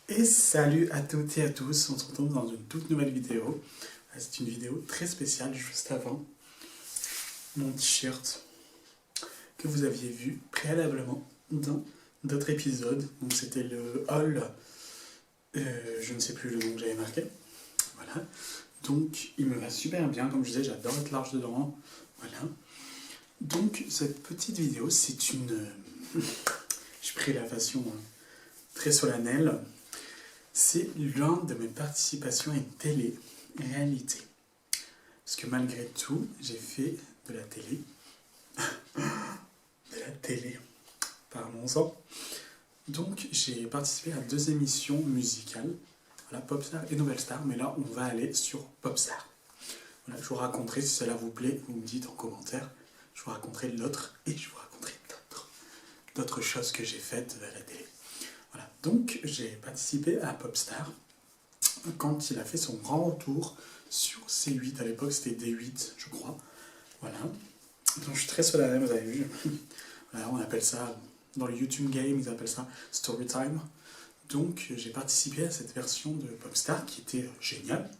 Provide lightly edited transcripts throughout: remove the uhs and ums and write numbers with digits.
Et salut à toutes et à tous, on se retrouve dans une toute nouvelle vidéo. C'est une vidéo très spéciale juste avant mon t-shirt que vous aviez vu préalablement dans d'autres épisodes. Donc c'était le haul, je ne sais plus le nom que j'avais marqué. Voilà. Donc il me va super bien, comme je disais, j'adore être large dedans. Voilà. Donc cette petite vidéo, c'est une... J'ai pris la façon très solennelle. C'est l'un de mes participations à une télé-réalité. Parce que malgré tout, j'ai fait de la télé. De la télé, parlons-en. Donc j'ai participé à 2 émissions musicales, voilà, Popstar et Nouvelle Star, mais là on va aller sur Popstar. Voilà, je vous raconterai, si cela vous plaît, vous me dites en commentaire, je vous raconterai l'autre et je vous raconterai d'autres choses que j'ai faites à la télé. Voilà, donc j'ai participé à Popstar quand il a fait son grand retour sur C8, à l'époque c'était D8 je crois, voilà. Donc je suis très solennel, vous avez vu, voilà, on appelle ça, dans le YouTube Game, ils appellent ça Storytime. Donc j'ai participé à cette version de Popstar qui était géniale,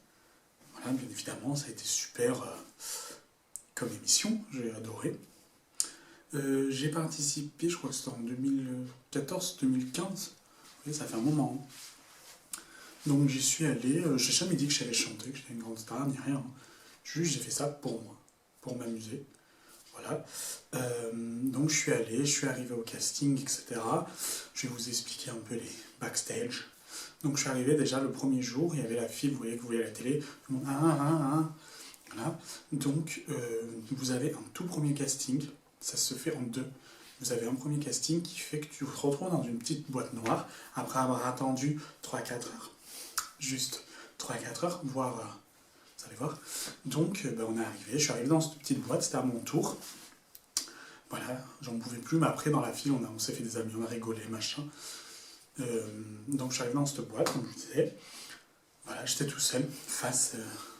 voilà, bien évidemment ça a été super comme émission, j'ai adoré. J'ai participé, je crois que c'était en 2014-2015, oui, ça fait un moment. Hein. Donc j'y suis allé, j'ai jamais dit que j'allais chanter, que j'étais une grande star, ni rien. Juste j'ai fait ça pour moi, pour m'amuser. Voilà. Donc je suis arrivé au casting, etc. Je vais vous expliquer un peu les backstage. Donc je suis arrivé déjà le premier jour, il y avait la file, vous voyez à la télé, tout le monde, voilà. Donc vous avez un tout premier casting, ça se fait en deux. Vous avez un premier casting qui fait que tu te retrouves dans une petite boîte noire, après avoir attendu 3-4 heures. Juste 3-4 heures, voire, vous allez voir. Donc on est arrivé, je suis arrivé dans cette petite boîte, c'était à mon tour. Voilà, j'en pouvais plus, mais après dans la file, on s'est fait des amis, on a rigolé, machin. Donc je suis arrivé dans cette boîte, comme je vous disais. Voilà, j'étais tout seul face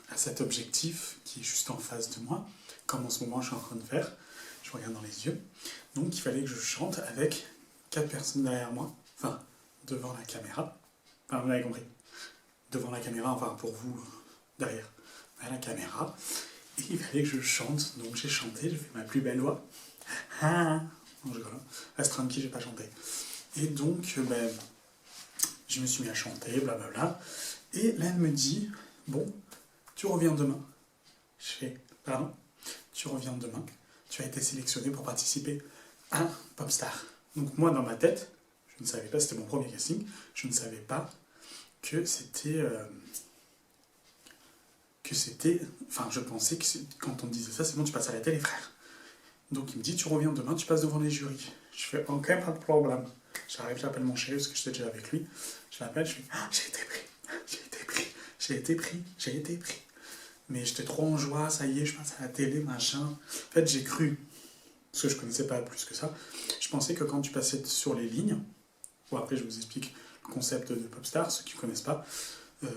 à cet objectif qui est juste en face de moi, comme en ce moment je suis en train de faire. Je regarde dans les yeux. Donc il fallait que je chante avec 4 personnes derrière moi, enfin devant la caméra. Enfin, vous m'avez compris. Devant la caméra, enfin pour vous, derrière à la caméra. Et il fallait que je chante, donc j'ai chanté, j'ai fait ma plus belle voix. Ah, non, je rigole. Astranki, j'ai pas chanté. Et donc, je me suis mis à chanter, blablabla. Et là, elle me dit, bon, tu reviens demain. Je fais, pardon, tu reviens demain. Tu as été sélectionné pour participer à Popstar. Donc moi, dans ma tête, je ne savais pas, c'était mon premier casting, je ne savais pas que c'était... enfin, je pensais que quand on me disait ça, c'est bon, tu passes à la télé, frère. Donc il me dit, tu reviens demain, tu passes devant les jurys. Je fais, ok, pas de problème. J'arrive, j'appelle mon chéri, parce que j'étais déjà avec lui. Je l'appelle, je fais, ah, j'ai été pris, j'ai été pris, j'ai été pris, j'ai été pris. Mais j'étais trop en joie, ça y est, je passe à la télé, machin. En fait, j'ai cru, parce que je connaissais pas plus que ça, je pensais que quand tu passais sur les lignes, bon après je vous explique le concept de Popstar, ceux qui ne connaissent pas,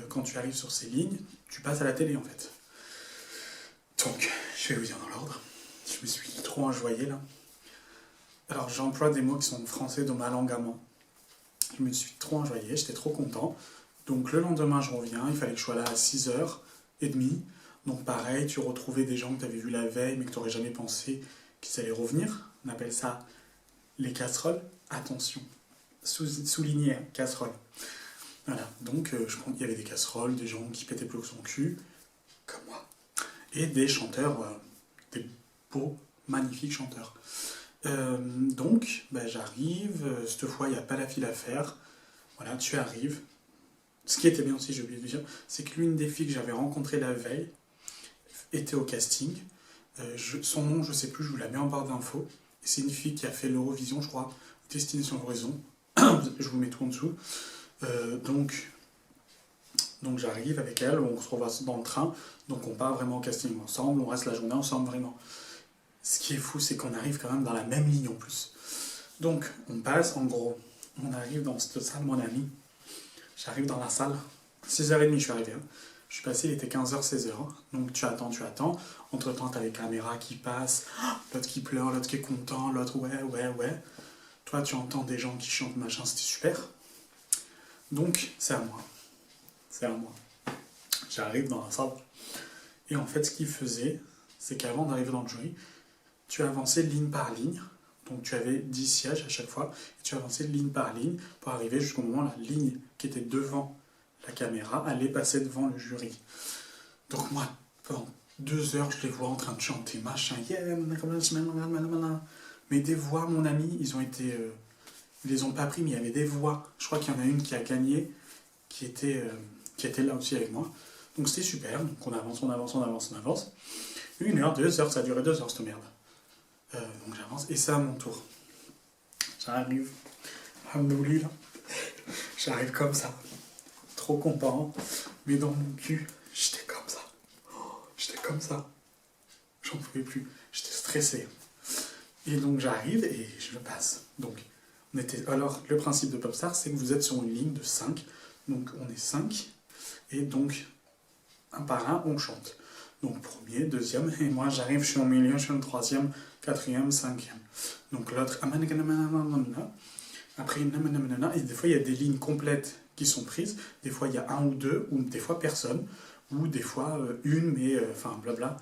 quand tu arrives sur ces lignes, tu passes à la télé en fait. Donc, je vais vous dire dans l'ordre. Je me suis trop enjoyé là. Alors j'emploie des mots qui sont français de ma langue à moi. Je me suis trop enjoyé, j'étais trop content. Donc le lendemain je reviens, il fallait que je sois là à 6h30. Donc pareil, tu retrouvais des gens que tu avais vus la veille mais que tu n'aurais jamais pensé qu'ils allaient revenir. On appelle ça les casseroles. Attention, souligné, hein, casseroles. Voilà, donc il y avait des casseroles, des gens qui pétaient plus que son cul, comme moi. Et des chanteurs, des beaux, magnifiques chanteurs. Donc, j'arrive, cette fois il n'y a pas la file à faire, voilà, tu arrives. Ce qui était bien aussi, j'ai oublié de dire, c'est que l'une des filles que j'avais rencontrées la veille était au casting. Son nom, je ne sais plus, je vous la mets en barre d'infos. C'est une fille qui a fait l'Eurovision, je crois, Destination Horizon. Je vous mets tout en dessous. Donc j'arrive avec elle, on se revoit dans le train, donc on part vraiment au casting ensemble, on reste la journée ensemble vraiment. Ce qui est fou, c'est qu'on arrive quand même dans la même ligne en plus. Donc on passe, en gros, on arrive dans cette salle, mon ami. J'arrive dans la salle, 6h30 je suis arrivé. Hein. Je suis passé, il était 15h, 16h. Donc tu attends. Entre temps, t'as les caméras qui passent, l'autre qui pleure, l'autre qui est content, l'autre ouais. Toi, tu entends des gens qui chantent, machin, c'était super. Donc, c'est à moi. C'est à moi. J'arrive dans la salle. Et en fait, ce qu'il faisait, c'est qu'avant d'arriver dans le jury, tu avançais ligne par ligne. Donc, tu avais 10 sièges à chaque fois. Et tu avançais ligne par ligne pour arriver jusqu'au moment où la ligne qui était devant la caméra allait passer devant le jury. Donc, moi, pendant 2 heures, je les vois en train de chanter machin. Yeah, mais des voix, mon ami, ils les ont pas pris, mais il y avait des voix. Je crois qu'il y en a une qui a gagné, qui était là aussi avec moi. Donc c'était super, donc on avance, on avance, on avance, on avance. 1 heure, 2 heures, ça a duré 2 heures cette merde. Donc j'avance, et c'est à mon tour. J'arrive, alhamdoulilah, j'arrive comme ça, trop content, mais dans mon cul, j'étais comme ça. J'étais comme ça, j'en pouvais plus, j'étais stressé. Et donc j'arrive et je passe. Donc alors le principe de Popstar, c'est que vous êtes sur une ligne de 5, donc on est 5, et donc un par un, on chante. Donc premier, deuxième, et moi j'arrive, je suis au milieu, je suis le troisième, quatrième, cinquième. Donc l'autre, après, et des fois il y a des lignes complètes qui sont prises, des fois il y a un ou deux, ou des fois personne, ou des fois une, mais enfin blabla.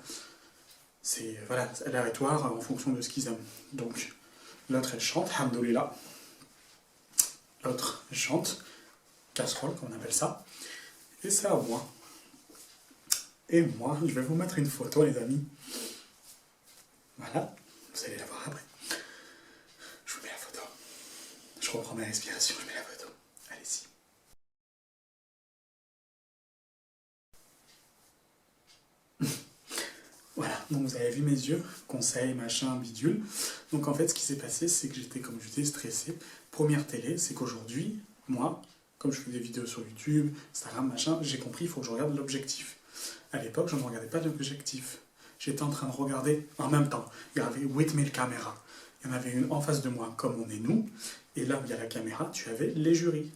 C'est voilà, aléatoire en fonction de ce qu'ils aiment. Donc l'autre elle chante, hamdoulillah. L'autre elle chante, casserole comme on appelle ça, et c'est à moi. Et moi, je vais vous mettre une photo, les amis. Voilà, vous allez la voir après. Je vous mets la photo. Je reprends ma respiration, je mets la photo. Allez-y. Voilà, donc vous avez vu mes yeux, conseil, machin, bidule. Donc en fait, ce qui s'est passé, c'est que j'étais, comme je disais, stressé. Première télé, c'est qu'aujourd'hui, moi, comme je fais des vidéos sur YouTube, Instagram, machin, j'ai compris, il faut que je regarde l'objectif. À l'époque, je ne regardais pas l'objectif. J'étais en train de regarder en même temps. Il y avait 8000 caméras. Il y en avait une en face de moi, comme on est nous. Et là où il y a la caméra, tu avais les jurys.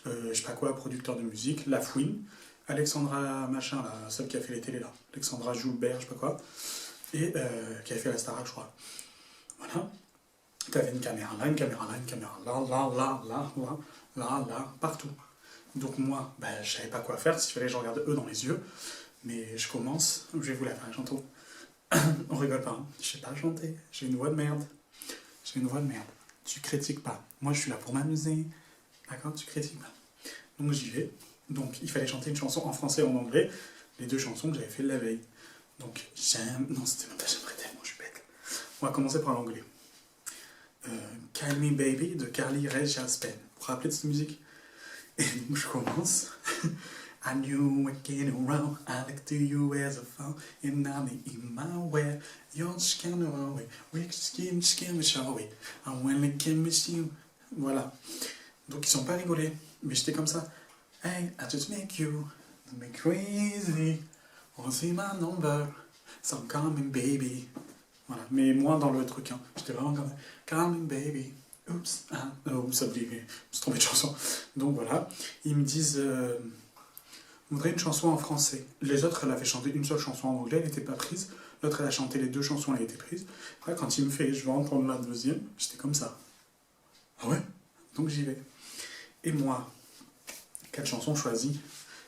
Je sais pas quoi, producteur de musique, La Fouine, Alexandra machin, là, celle qui a fait les télés là. Alexandra Joubert, je sais pas quoi. Et qui a fait la Starac, je crois. Voilà. Tu avais une caméra là, une caméra là, une caméra là, là, partout. Donc moi, ben, je savais pas quoi faire, s'il fallait que je regarde eux dans les yeux. Mais je commence, je vais vous la faire, j'entends. On rigole pas, hein. Je sais pas chanter, j'ai une voix de merde. J'ai une voix de merde. Tu critiques pas. Moi je suis là pour m'amuser. D'accord? Tu critiques pas. Donc j'y vais. Donc il fallait chanter une chanson en français et en anglais. Les 2 chansons que j'avais fait la veille. Donc j'aime. Non, c'était même pas j'aimerais tellement, je suis bête. On va commencer par l'anglais. Call Me Baby de Carly Rae Jepsen. Vous vous rappelez de cette musique? Et donc je commence. I knew working around, I looked to you as a phone, and now in my way, you're just kind of away, we just give me show away, I wanna give me you. Voilà. Donc ils sont pas rigolés, mais j'étais comme ça. Hey, I just make you crazy, on see my number, so I'm coming baby. Voilà, mais moins dans le truc, hein. J'étais vraiment comme ça. Coming baby. Oups, ça me dit, je me suis trompé de chanson. Donc voilà, ils me disent. On voudrait une chanson en français. Les autres, elle avait chanté une seule chanson en anglais, elle n'était pas prise. L'autre, elle a chanté les 2 chansons, elle a été prise. Après, quand il me fait « je vais entendre la deuxième », j'étais comme ça. Ah ouais? Donc j'y vais. Et moi, 4 chansons choisies,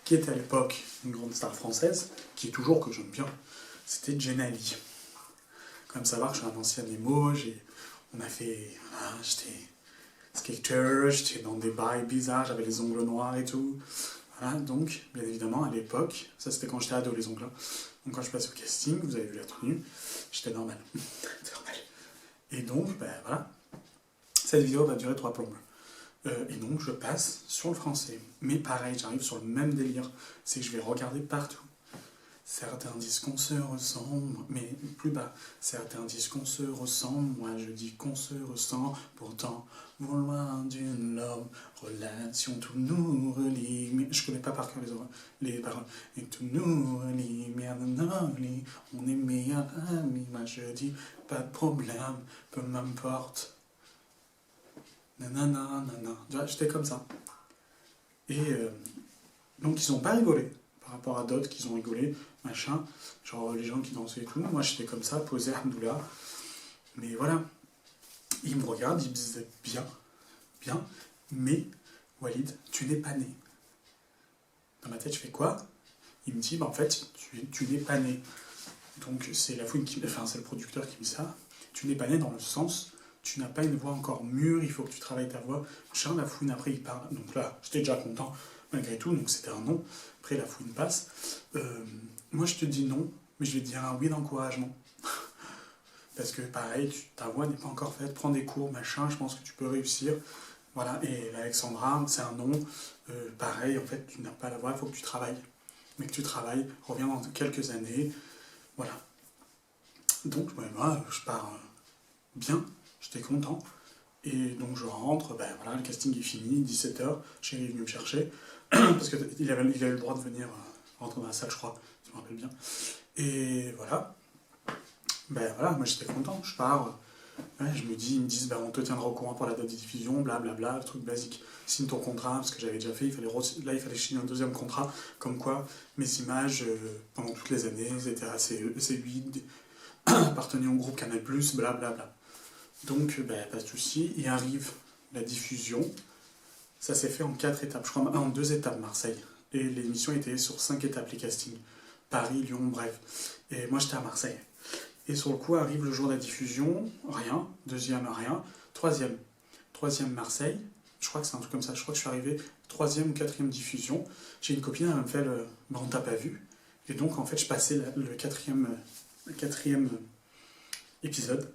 qui était à l'époque une grande star française, qui est toujours que j'aime bien, c'était Jenali. Quand même savoir que je suis un ancien émo, on a fait... Voilà, j'étais skater, j'étais dans des bails bizarres, j'avais les ongles noirs et tout. Voilà, donc, bien évidemment, à l'époque, ça c'était quand j'étais ado, les ongles. Donc quand je passe au casting, vous avez vu la tenue, j'étais normal. Normal. Et donc, ben voilà, cette vidéo va durer 3 plombes. Et donc, je passe sur le français. Mais pareil, j'arrive sur le même délire, c'est que je vais regarder partout. Certains disent qu'on se ressemble, mais plus bas. Certains disent qu'on se ressemble, moi je dis qu'on se ressent. Pourtant, loin d'une longue relation, tout nous relie. Mais je connais pas par cœur les paroles. Et tout nous relie, merde, on est meilleurs amis. Moi je dis pas de problème, peu m'importe. Nanana, nanana. J'étais comme ça. Et donc ils ont pas rigolé par rapport à d'autres qui ont rigolé, machin, genre les gens qui dansaient et tout. Moi j'étais comme ça, posé, alhamdoulilah. Mais voilà, ils me regardent, ils me disent bien, mais Walid, tu n'es pas né. Dans ma tête, je fais quoi? Il me dit, bah en fait, tu n'es pas né. Donc c'est la fouine c'est le producteur qui me dit ça. Tu n'es pas né dans le sens, tu n'as pas une voix encore mûre, il faut que tu travailles ta voix. Machin, la fouine après il parle. Donc là, j'étais déjà content malgré tout, donc c'était un non. Après la fouine passe. Moi je te dis non, mais je vais te dire un oui d'encouragement. Parce que pareil, ta voix n'est pas encore faite, prends des cours, machin, je pense que tu peux réussir. Voilà, et Alexandra, c'est un non. Pareil, en fait, tu n'as pas la voix, il faut que tu travailles. Mais que tu travailles, reviens dans quelques années. Voilà. Donc, moi, je pars bien, j'étais content. Et donc, je rentre, ben voilà, le casting est fini, 17h, chérie est venu me chercher. Parce qu'il avait le droit de venir rentrer dans la salle, je crois, si je me rappelle bien. Et voilà. Ben voilà, moi j'étais content, je pars. Ouais, je me dis, ils me disent, ben, on te tiendra au courant pour la date de diffusion, blablabla, le truc basique. Signe ton contrat, parce que j'avais déjà fait, là il fallait signer un deuxième contrat, comme quoi mes images, pendant toutes les années, étaient assez 8 appartenaient au groupe Canal+, blablabla. Donc, ben, pas de souci, il arrive la diffusion. Ça s'est fait en 4 étapes, je crois, en 2 étapes Marseille. Et l'émission était sur 5 étapes, les castings. Paris, Lyon, bref. Et moi j'étais à Marseille. Et sur le coup arrive le jour de la diffusion, rien. Deuxième, rien. Troisième Marseille. Je crois que c'est un truc comme ça. Je crois que je suis arrivé 3e ou 4e diffusion. J'ai une copine, elle me fait le bah, on t'a pas vu. Et donc en fait je passais le quatrième épisode.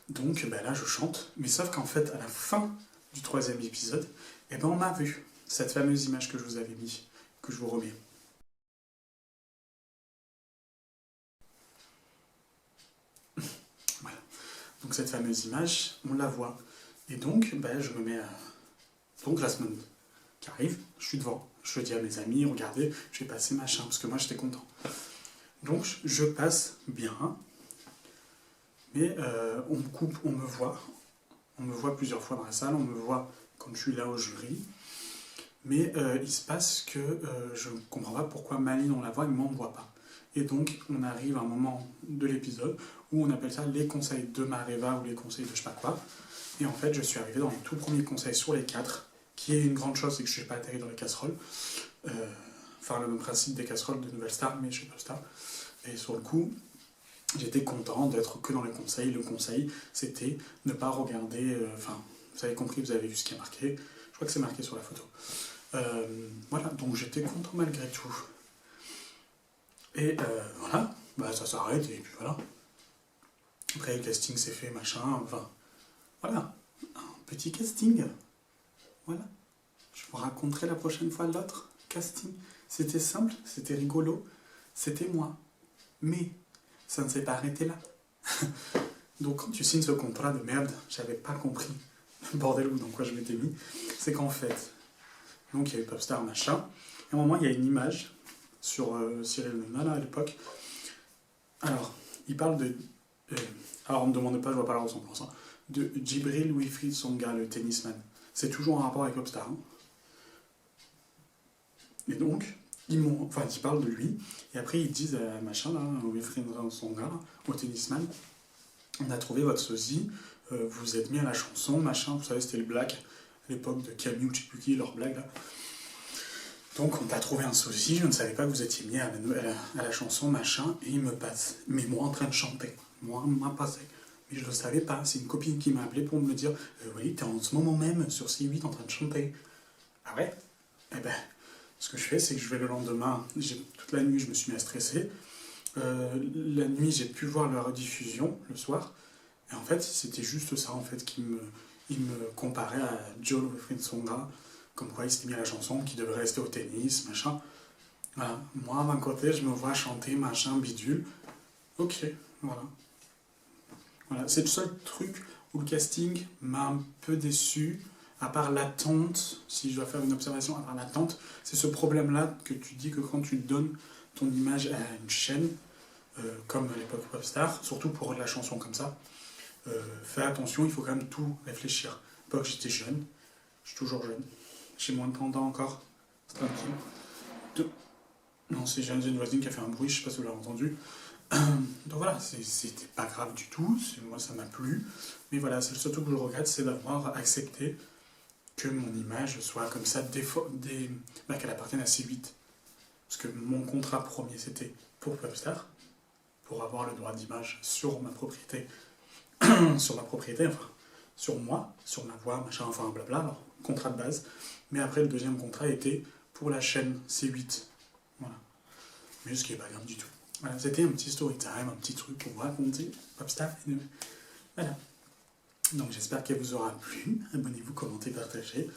Donc bah, là je chante. Mais sauf qu'en fait à la fin du 3e épisode, eh ben, on m'a vu. Cette fameuse image que je vous avais mis, que je vous remets. Voilà. Donc cette fameuse image, on la voit. Et donc, ben, je me mets à... Donc la semaine qui arrive, je suis devant. Je dis à mes amis, regardez, je vais passer machin, parce que moi j'étais content. Donc je passe bien, mais on me coupe, on me voit. On me voit plusieurs fois dans la salle, on me voit quand je suis là au jury. Mais il se passe que je ne comprends pas pourquoi Maline on la voit et moi on ne me voit pas. Et donc on arrive à un moment de l'épisode où on appelle ça les conseils de Mareva ou les conseils de je sais pas quoi. Et en fait je suis arrivé dans les tout premiers conseils sur les 4, qui est une grande chose, c'est que je n'ai pas atterri dans les casseroles. Enfin le même principe des casseroles de Nouvelle Star, mais chez Popstar. Et sur le coup, j'étais content d'être que dans les conseils. Le conseil, c'était ne pas regarder... Enfin, vous avez compris, vous avez vu ce qui est marqué. Je crois que c'est marqué sur la photo. Voilà, donc j'étais content malgré tout. Et voilà, bah, ça s'arrête et puis voilà. Après le casting s'est fait, machin, enfin, voilà, un petit casting. Voilà, je vous raconterai la prochaine fois l'autre casting. C'était simple, c'était rigolo, c'était moi. Mais ça ne s'est pas arrêté là. Donc quand tu signes ce contrat de merde, j'avais pas compris le bordel ou dans quoi je m'étais mis. C'est qu'en fait, donc il y a eu Popstar, machin, et à un moment il y a une image sur Cyril Hanouna, à l'époque. Alors, il parle de... alors, on ne me demande pas, je vois pas la ressemblance. Hein, de Djibril Wilfried Tsonga, le tennisman. C'est toujours en rapport avec Popstar. Hein. Et donc, ils parlent de lui, et après ils disent à machin, là, Wilfried Tsonga, là, au tennisman, on a trouvé votre sosie, vous êtes mis à la chanson, machin, vous savez, c'était le black, à l'époque de Camille ou je sais plus qui, leur blague, là. Donc on t'a trouvé un sosie, je ne savais pas que vous étiez mis à la chanson, machin, et il me passe. Mais moi en train de chanter. Moi, on m'a passé. Mais je ne le savais pas, c'est une copine qui m'a appelé pour me dire oui, t'es en ce moment même sur C8 en train de chanter. Ah ouais? Eh ben, ce que je fais, c'est que je vais le lendemain, toute la nuit je me suis mis à stresser. La nuit j'ai pu voir la rediffusion le soir. Et en fait, c'était juste ça en fait il me comparait à Joe Wilfried Tsonga. Comme quoi il s'était mis à la chanson, qui devrait rester au tennis, machin. Voilà. Moi, d'un côté, je me vois chanter, machin, bidule. Ok, voilà. Voilà. C'est le seul truc où le casting m'a un peu déçu, à part l'attente, si je dois faire une observation, à part l'attente, c'est ce problème-là que tu dis que quand tu donnes ton image à une chaîne, comme à l'époque Popstar, surtout pour la chanson comme ça, fais attention, il faut quand même tout réfléchir. À l'époque, j'étais jeune, je suis toujours jeune. J'ai moins de 30 ans encore, c'est tranquille. Non, c'est j'ai une voisine qui a fait un bruit, je sais pas si vous l'avez entendu. Donc voilà, c'était pas grave du tout, moi ça m'a plu. Mais voilà, c'est le seul truc que je regrette, c'est d'avoir accepté que mon image soit comme ça, qu'elle appartienne à C8. Parce que mon contrat premier, c'était pour Popstar, pour avoir le droit d'image sur ma propriété, enfin, sur moi, sur ma voix, machin, enfin blabla, alors, contrat de base. Mais après, le deuxième contrat était pour la chaîne C8. Voilà. Mais ce qui n'est pas grave du tout. Voilà, c'était un petit story time, un petit truc pour vous raconter Popstar. Voilà. Donc j'espère qu'elle vous aura plu. Abonnez-vous, commentez, partagez.